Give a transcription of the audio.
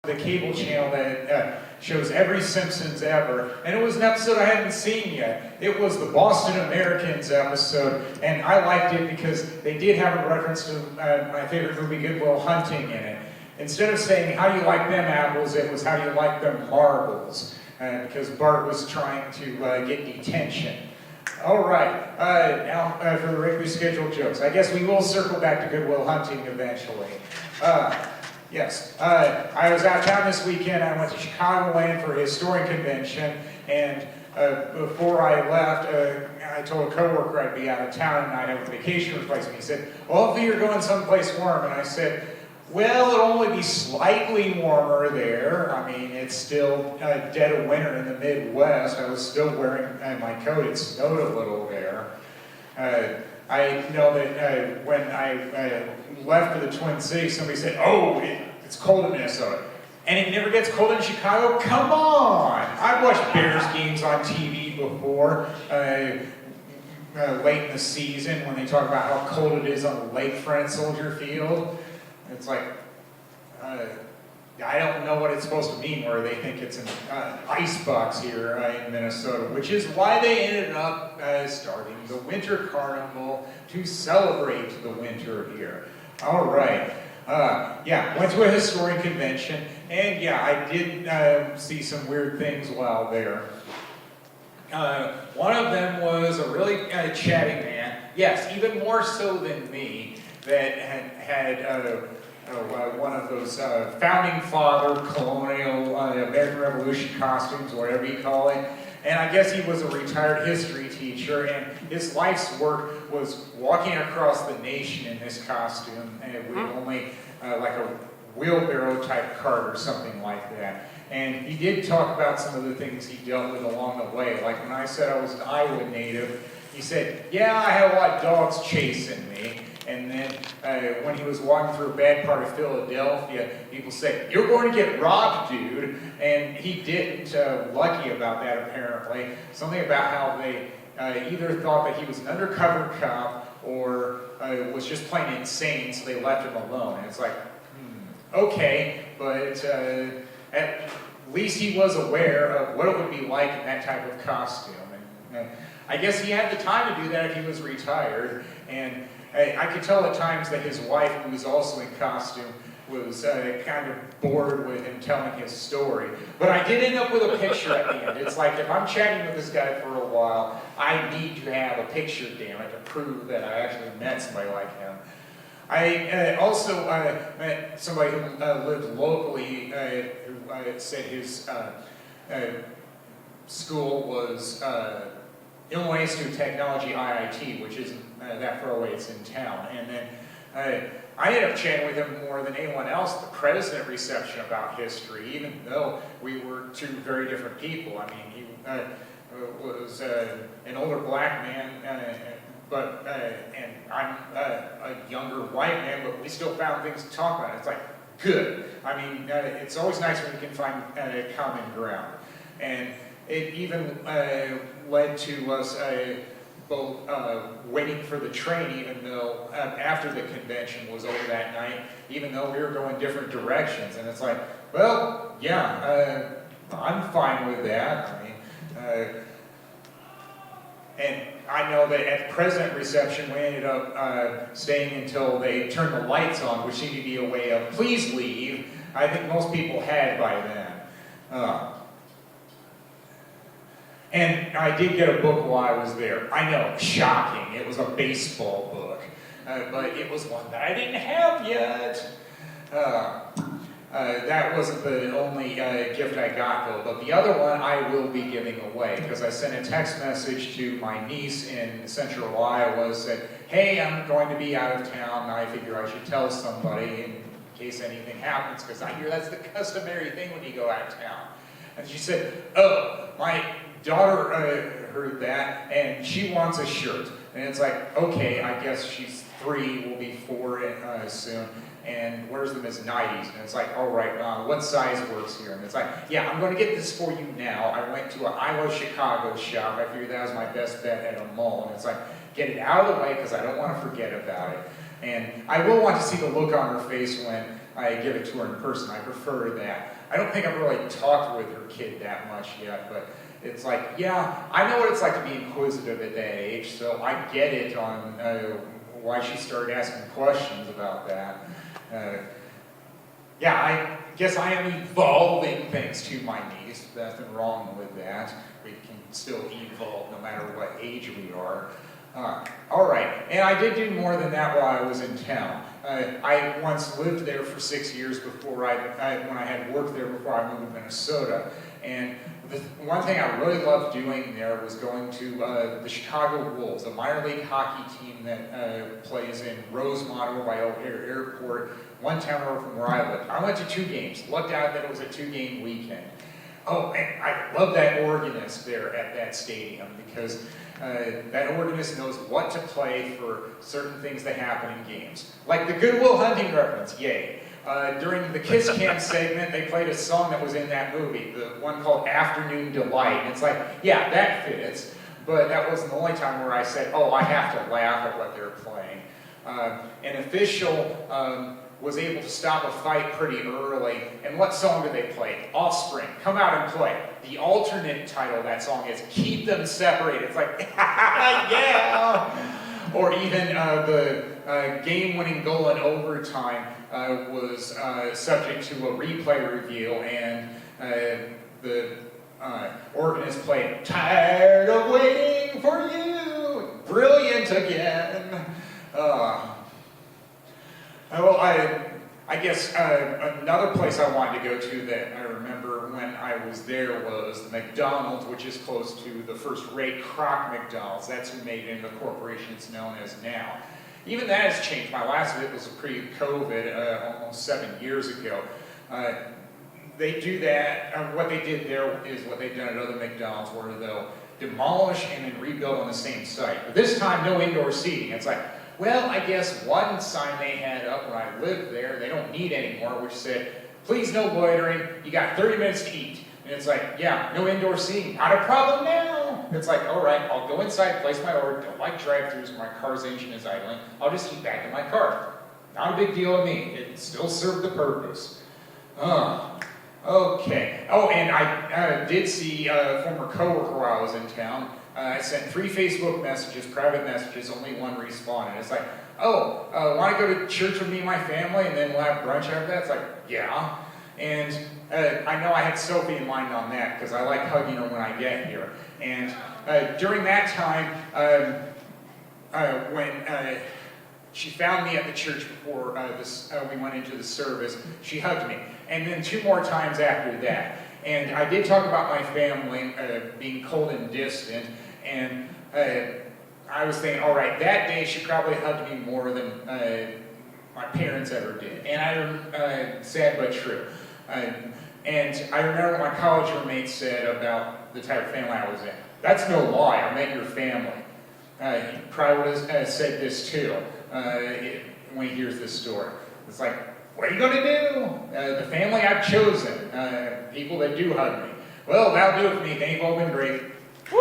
the cable channel that shows every Simpsons ever, and it was an episode I hadn't seen yet. It was the Boston Americans episode, and I liked it because they did have a reference to my favorite movie, Good Will Hunting, in it. Instead of saying, how do you like them apples, it was, how do you like them marbles, because Bart was trying to get detention. All right, now for the regularly scheduled jokes. I guess we will circle back to Good Will Hunting eventually. Yes, I was out of town this weekend. I went to Chicagoland for a historian convention, and before I left, I told a coworker I'd be out of town and I'd have a vacation replacement. He said, well, hopefully you're going someplace warm. And I said, well, it'll only be slightly warmer there. I mean, it's still dead of winter in the Midwest. I was still wearing my coat. It snowed a little there. I know that when I left for the Twin Cities, somebody said, oh, it's cold in Minnesota. And it never gets cold in Chicago? Come on! I've watched Bears games on TV before, late in the season, when they talk about how cold it is on the lakefront Soldier Field. It's like, I don't know what it's supposed to mean, where they think it's an ice box here in Minnesota, which is why they ended up starting the Winter Carnival to celebrate the winter here. All right. Yeah, went to a historian convention, and yeah, I did see some weird things while there. One of them was a really chatty man, yes, even more so than me, that had one of those founding father colonial American Revolution costumes, whatever you call it. And I guess he was a retired history teacher, and his life's work was walking across the nation in this costume, and with only like a wheelbarrow type cart or something like that. And he did talk about some of the things he dealt with along the way. Like when I said I was an Iowa native, he said, yeah, I had a lot of dogs chasing me. And then when he was walking through a bad part of Philadelphia, people said, you're going to get robbed, dude. And he didn't. Lucky about that, apparently. Something about how they either thought that he was an undercover cop or was just plain insane, so they left him alone. And it's like, okay, but at least he was aware of what it would be like in that type of costume. And I guess he had the time to do that if he was retired. And I could tell at times that his wife, who was also in costume, was kind of bored with him telling his story. But I did end up with a picture at the end. It's like, if I'm chatting with this guy for a while, I need to have a picture, damn it, to prove that I actually met somebody like him. I also met somebody who lived locally who said his school was Illinois Institute of Technology, IIT, which isn't that far away, it's in town. And then I ended up chatting with him more than anyone else at the president reception about history, even though we were two very different people. I mean, he was an older black man, and I'm a younger white man, but we still found things to talk about. It's like, good. I mean, it's always nice when you can find common ground. And it even led to us both waiting for the train, even though after the convention was over that night, even though we were going different directions. And it's like, well, yeah, I'm fine with that. I mean, and I know that at the president reception, we ended up staying until they turned the lights on, which seemed to be a way of, please leave. I think most people had by then. And I did get a book while I was there. I know, shocking. It was a baseball book. But it was one that I didn't have yet. That wasn't the only gift I got, though. But the other one I will be giving away, because I sent a text message to my niece in central Iowa, said, hey, I'm going to be out of town, and I figure I should tell somebody in case anything happens, because I hear that's the customary thing when you go out of town. And she said, oh, my daughter heard that, and she wants a shirt. And it's like, okay, I guess she's 3, will be 4 soon, and wears them as 90s. And it's like, all right, what size works here? And it's like, yeah, I'm going to get this for you now. I went to an Iowa Chicago shop. I figured that was my best bet at a mall. And it's like, get it out of the way because I don't want to forget about it. And I will want to see the look on her face when I give it to her in person. I prefer that. I don't think I've really talked with her kid that much yet, but it's like, yeah, I know what it's like to be inquisitive at that age, so I get it on why she started asking questions about that. Yeah, I guess I am evolving thanks to my niece. Nothing wrong with that. We can still evolve no matter what age we are. All right, and I did do more than that while I was in town. I once lived there for 6 years before when I had worked there before I moved to Minnesota. And the one thing I really loved doing there was going to the Chicago Wolves, a minor league hockey team that plays in Rosemont over by O'Hare Airport, one town over from where I live. I went to 2 games, lucked out that it was a 2-game weekend. Oh, and I love that organist there at that stadium because that organist knows what to play for certain things that happen in games. Like the Good Will Hunting reference, yay. During the Kiss Cam segment, they played a song that was in that movie, the one called Afternoon Delight. And it's like, yeah, that fits. But that wasn't the only time where I said, oh, I have to laugh at what they're playing. An official was able to stop a fight pretty early. And what song did they play? Offspring. Come out and play. The alternate title of that song is Keep Them Separated. It's like, yeah! Or even the game-winning goal in overtime was subject to a replay review, and the organist played Tired of Waiting for You! Brilliant again! Well, I guess another place I wanted to go to that I remember when I was there was the McDonald's, which is close to the first Ray Kroc McDonald's. That's who made it into the corporation it's known as now. Even that has changed. My last visit was pre-COVID, almost 7 years ago. They do that, what they did there is what they've done at other McDonald's, where they'll demolish and then rebuild on the same site. But this time, no indoor seating. It's like, well, I guess one sign they had up when I lived there, they don't need anymore, which said, please no loitering, you got 30 minutes to eat. And it's like, yeah, no indoor seating, not a problem now. It's like, all right, I'll go inside, place my order, don't like drive-thrus when my car's engine is idling, I'll just eat back in my car. Not a big deal to me, it still served the purpose. Okay. Oh, and I did see a former coworker while I was in town. I sent 3 Facebook messages, private messages, only 1 responded. It's like, oh, want to go to church with me and my family, and then we'll have brunch after that? It's like, yeah. And I know I had Sophie in mind on that, because I like hugging her when I get here. And during that time, when she found me at the church before we went into the service, she hugged me. And then 2 more times after that. And I did talk about my family being cold and distant, and I was thinking, all right, that day she probably hugged me more than my parents ever did. And sad but true. And I remember what my college roommate said about the type of family I was in. That's no lie, I met your family. He probably would have said this too when he hears this story. It's like, what are you going to do? The family I've chosen, people that do hug me. Well, that'll do it for me. Thank you all, been great. Woo!